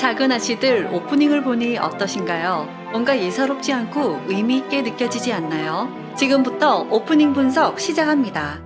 작은 아씨들 오프닝을 보니 어떠신가요? 뭔가 예사롭지 않고 의미 있게 느껴지지 않나요? 지금부터 오프닝 분석 시작합니다.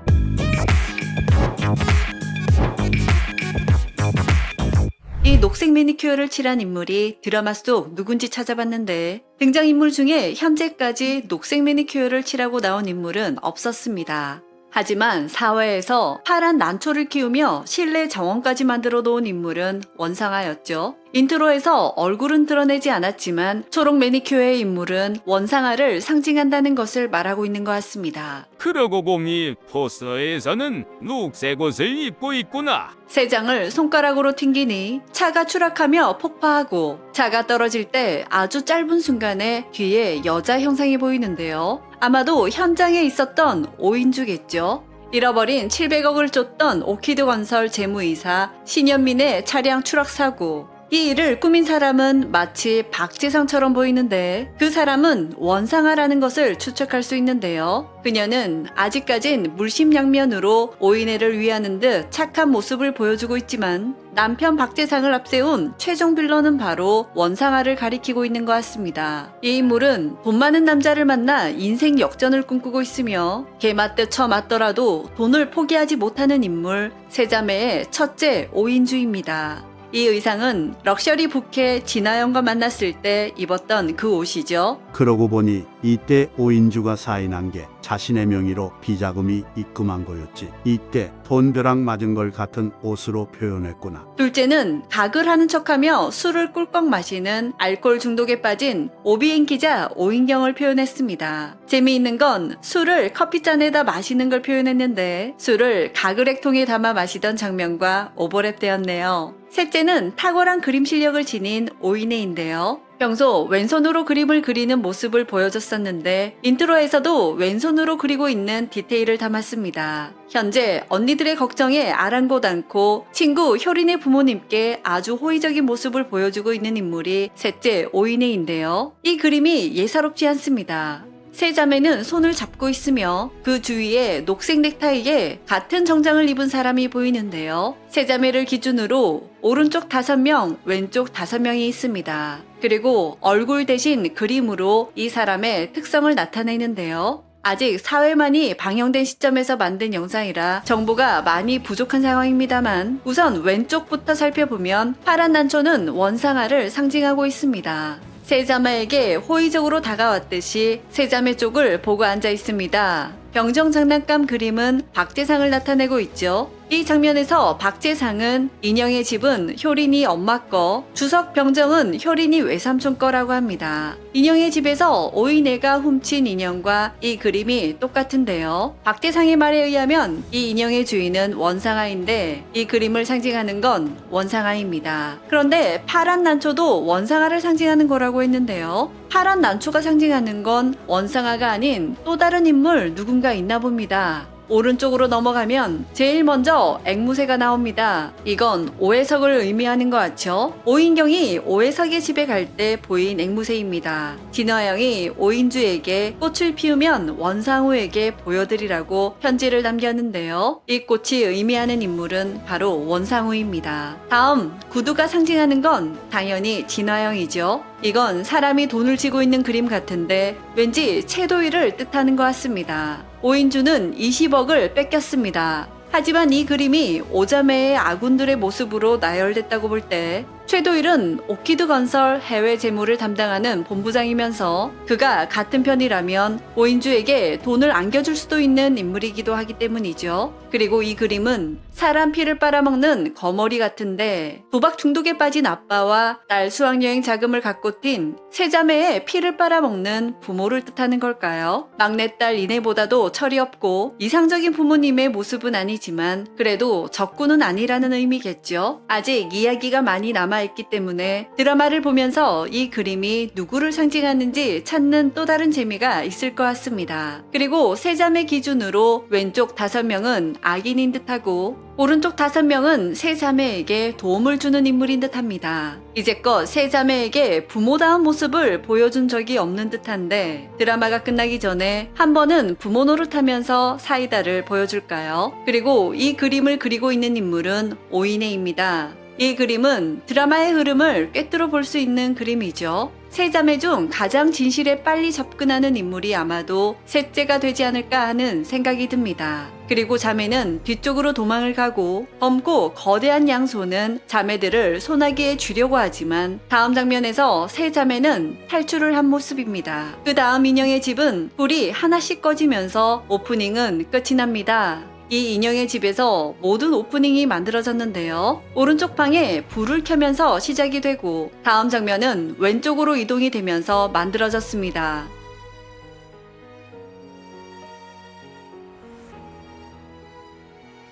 이 녹색 매니큐어를 칠한 인물이 드라마 속 누군지 찾아봤는데 등장인물 중에 현재까지 녹색 매니큐어를 칠하고 나온 인물은 없었습니다. 하지만 사회에서 파란 난초를 키우며 실내 정원까지 만들어 놓은 인물은 원상아였죠. 인트로에서 얼굴은 드러내지 않았지만 초록 매니큐어의 인물은 원상아를 상징한다는 것을 말하고 있는 것 같습니다. 그러고 보니 포스터에서는 녹색 옷을 입고 있구나. 세 장을 손가락으로 튕기니 차가 추락하며 폭파하고 차가 떨어질 때 아주 짧은 순간에 뒤에 여자 형상이 보이는데요. 아마도 현장에 있었던 오인주겠죠. 잃어버린 700억을 쫓던 오키드건설 재무이사 신현민의 차량 추락 사고. 이 일을 꾸민 사람은 마치 박재상처럼 보이는데 그 사람은 원상아라는 것을 추측할 수 있는데요. 그녀는 아직까진 물심양면으로 오인혜를 위하는 듯 착한 모습을 보여주고 있지만 남편 박재상을 앞세운 최종 빌런은 바로 원상아를 가리키고 있는 것 같습니다. 이 인물은 돈 많은 남자를 만나 인생 역전을 꿈꾸고 있으며 개 맞듯 쳐 맞더라도 돈을 포기하지 못하는 인물 세자매의 첫째 오인주입니다. 이 의상은 럭셔리 부캐 진아영과 만났을 때 입었던 그 옷이죠. 그러고 보니 이때 오인주가 사인한 게 자신의 명의로 비자금이 입금한 거였지. 이때 돈벼락 맞은 걸 같은 옷으로 표현했구나. 둘째는 각을 하는 척하며 술을 꿀꺽 마시는 알코올 중독에 빠진 오비엔 기자 오인경을 표현했습니다. 재미있는 건 술을 커피잔에다 마시는 걸 표현했는데 술을 가글액통에 담아 마시던 장면과 오버랩되었네요. 셋째는 탁월한 그림 실력을 지닌 오인혜인데요. 평소 왼손으로 그림을 그리는 모습을 보여줬었는데 인트로에서도 왼손으로 그리고 있는 디테일을 담았습니다. 현재 언니들의 걱정에 아랑곳 않고 친구 효린의 부모님께 아주 호의적인 모습을 보여주고 있는 인물이 셋째 오인혜인데요. 이 그림이 예사롭지 않습니다. 세 자매는 손을 잡고 있으며 그 주위에 녹색 넥타이에 같은 정장을 입은 사람이 보이는데요. 세 자매를 기준으로 오른쪽 5명, 왼쪽 5명이 있습니다. 그리고 얼굴 대신 그림으로 이 사람의 특성을 나타내는데요. 아직 사회만이 방영된 시점에서 만든 영상이라 정보가 많이 부족한 상황입니다만 우선 왼쪽부터 살펴보면 파란 난초는 원상아를 상징하고 있습니다. 세자매에게 호의적으로 다가왔듯이 세자매 쪽을 보고 앉아 있습니다. 병정 장난감 그림은 박재상을 나타내고 있죠. 이 장면에서 박재상은 인형의 집은 효린이 엄마 거, 주석 병정은 효린이 외삼촌 거라고 합니다. 인형의 집에서 오인혜가 훔친 인형과 이 그림이 똑같은데요. 박재상의 말에 의하면 이 인형의 주인은 원상아인데 이 그림을 상징하는 건 원상아입니다. 그런데 파란 난초도 원상아를 상징하는 거라고 했는데요. 파란 난초가 상징하는 건 원상아가 아닌 또 다른 인물 누군가 있나 봅니다. 오른쪽으로 넘어가면 제일 먼저 앵무새가 나옵니다. 이건 오해석을 의미하는 것 같죠? 오인경이 오해석의 집에 갈 때 보인 앵무새입니다. 진화영이 오인주에게 꽃을 피우면 원상우에게 보여드리라고 편지를 남겼는데요. 이 꽃이 의미하는 인물은 바로 원상우입니다. 다음 구두가 상징하는 건 당연히 진화영이죠. 이건 사람이 돈을 쥐고 있는 그림 같은데 왠지 채도일을 뜻하는 것 같습니다. 오인주는 20억을 뺏겼습니다. 하지만 이 그림이 오자매의 아군들의 모습으로 나열됐다고 볼 때 최도일은 오키드건설 해외 재무를 담당하는 본부장이면서 그가 같은 편이라면 오인주에게 돈을 안겨줄 수도 있는 인물이기도 하기 때문이죠. 그리고 이 그림은 사람 피를 빨아먹는 거머리 같은데 도박 중독에 빠진 아빠와 딸 수학여행 자금을 갖고 튄 세자매의 피를 빨아먹는 부모를 뜻하는 걸까요? 막내딸 이내보다도 철이 없고 이상적인 부모님의 모습은 아니지만 그래도 적군은 아니라는 의미겠죠. 아직 이야기가 많이 남아있기 때문에 드라마를 보면서 이 그림이 누구를 상징하는지 찾는 또 다른 재미가 있을 것 같습니다. 그리고 세자매 기준으로 왼쪽 5명은 악인인 듯하고 오른쪽 5명은 세자매에게 도움을 주는 인물인 듯합니다. 이제껏 세자매에게 부모다운 모습을 보여준 적이 없는 듯한데 드라마가 끝나기 전에 한 번은 부모 노릇하면서 사이다를 보여줄까요? 그리고 이 그림을 그리고 있는 인물은 오인혜입니다. 이 그림은 드라마의 흐름을 꿰뚫어 볼 수 있는 그림이죠. 세 자매 중 가장 진실에 빨리 접근하는 인물이 아마도 셋째가 되지 않을까 하는 생각이 듭니다. 그리고 자매는 뒤쪽으로 도망을 가고 검고 거대한 양손은 자매들을 소나기에 쥐려고 하지만 다음 장면에서 세 자매는 탈출을 한 모습입니다. 그 다음 인형의 집은 불이 하나씩 꺼지면서 오프닝은 끝이 납니다. 이 인형의 집에서 모든 오프닝이 만들어졌는데요. 오른쪽 방에 불을 켜면서 시작이 되고 다음 장면은 왼쪽으로 이동이 되면서 만들어졌습니다.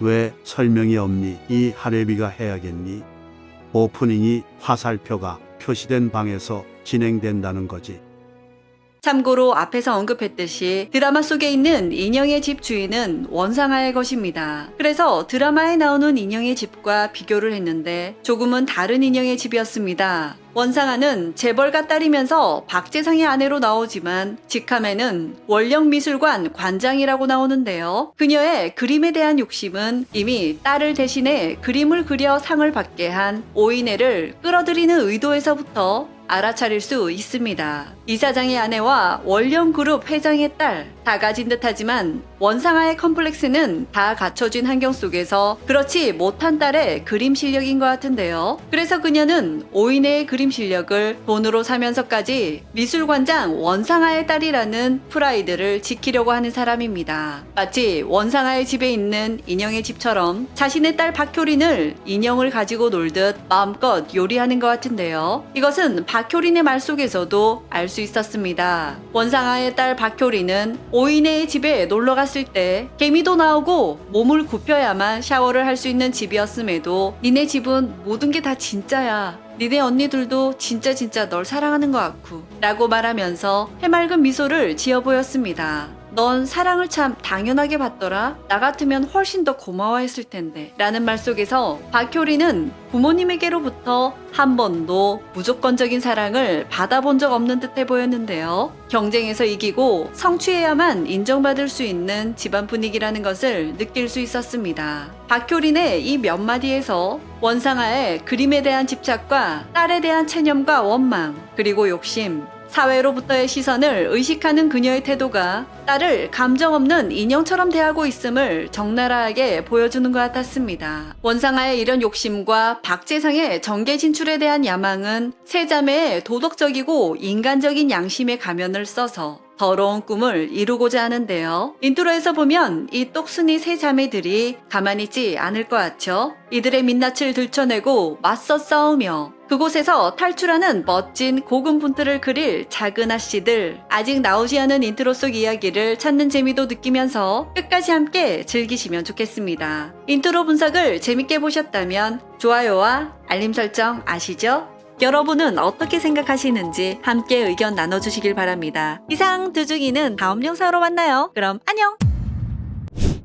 왜 설명이 없니? 이 하레비가 해야겠니? 오프닝이 화살표가 표시된 방에서 진행된다는 거지. 참고로 앞에서 언급했듯이 드라마 속에 있는 인형의 집 주인은 원상아의 것입니다. 그래서 드라마에 나오는 인형의 집과 비교를 했는데 조금은 다른 인형의 집이었습니다. 원상아는 재벌가 딸이면서 박재상의 아내로 나오지만 직함에는 원령미술관 관장이라고 나오는데요. 그녀의 그림에 대한 욕심은 이미 딸을 대신해 그림을 그려 상을 받게 한 오이네를 끌어들이는 의도에서부터 알아차릴 수 있습니다. 이사장의 아내와 원령그룹 회장의 딸, 다 가진 듯하지만 원상아의 컴플렉스는 다 갖춰진 환경 속에서 그렇지 못한 딸의 그림 실력인 것 같은데요. 그래서 그녀는 오이네의 그림 실력을 돈으로 사면서까지 미술관장 원상아의 딸이라는 프라이드를 지키려고 하는 사람입니다. 마치 원상아의 집에 있는 인형의 집처럼 자신의 딸 박효린을 인형을 가지고 놀듯 마음껏 요리하는 것 같은데요. 이것은 박효린의 말 속에서도 알 수 있었습니다. 원상아의 딸 박효린은 오이네의 집에 놀러 갔을 때 개미도 나오고 몸을 굽혀야만 샤워를 할 수 있는 집이었음에도 니네 집은 모든 게 다 진짜야. 니네 언니들도 진짜 널 사랑하는 것 같고 라고 말하면서 해맑은 미소를 지어 보였습니다. 넌 사랑을 참 당연하게 받더라. 나 같으면 훨씬 더 고마워했을 텐데 라는 말 속에서 박효리는 부모님에게로부터 한 번도 무조건적인 사랑을 받아본 적 없는 듯해 보였는데요. 경쟁에서 이기고 성취해야만 인정받을 수 있는 집안 분위기라는 것을 느낄 수 있었습니다. 박효린의 이 몇 마디에서 원상아의 그림에 대한 집착과 딸에 대한 체념과 원망, 그리고 욕심, 사회로부터의 시선을 의식하는 그녀의 태도가 딸을 감정 없는 인형처럼 대하고 있음을 적나라하게 보여주는 것 같았습니다. 원상아의 이런 욕심과 박재상의 정계 진출에 대한 야망은 세 자매의 도덕적이고 인간적인 양심의 가면을 써서 더러운 꿈을 이루고자 하는데요. 인트로에서 보면 이 똑순이 세 자매들이 가만히 있지 않을 것 같죠? 이들의 민낯을 들춰내고 맞서 싸우며 그곳에서 탈출하는 멋진 고군분투를 그릴 작은 아씨들, 아직 나오지 않은 인트로 속 이야기를 찾는 재미도 느끼면서 끝까지 함께 즐기시면 좋겠습니다. 인트로 분석을 재밌게 보셨다면 좋아요와 알림 설정 아시죠? 여러분은 어떻게 생각하시는지 함께 의견 나눠주시길 바랍니다. 이상 두중이는 다음 영상으로 만나요. 그럼 안녕!